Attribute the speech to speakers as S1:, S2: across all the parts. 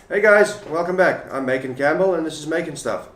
S1: Hey guys, welcome back. I'm Macon Campbell and this is maconSTUFF.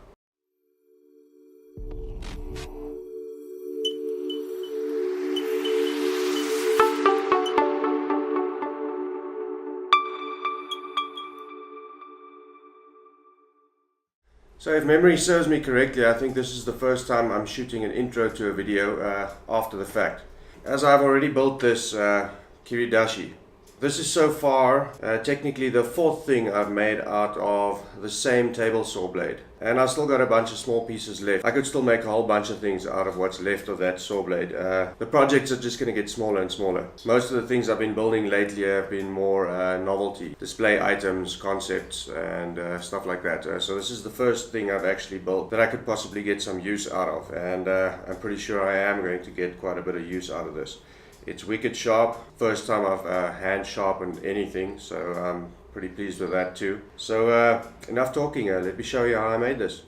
S1: So if memory serves me correctly, I think this is the first time I'm shooting an intro to a video after the fact. As I've already built this Kiridashi. This is so far technically the fourth thing I've made out of the same table saw blade. And I've still got a bunch of small pieces left. I could still make a whole bunch of things out of what's left of that saw blade. The projects are just going to get smaller and smaller. Most of the things I've been building lately have been more novelty, display items, concepts and stuff like that. So this is the first thing I've actually built that I could possibly get some use out of. And I'm pretty sure I am going to get quite a bit of use out of this. It's wicked sharp. First time I've hand sharpened anything, so I'm pretty pleased with that too. So enough talking, let me show you how I made this.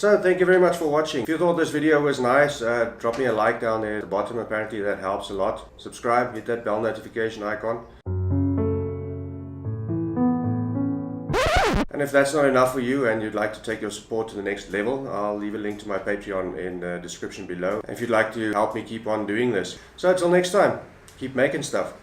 S1: So thank you very much for watching. If you thought this video was nice, drop me a like down there at the bottom. Apparently that helps a lot. Subscribe, hit that bell notification icon. And if that's not enough for you and you'd like to take your support to the next level, I'll leave a link to my Patreon in the description below if you'd like to help me keep on doing this. So until next time, keep making stuff.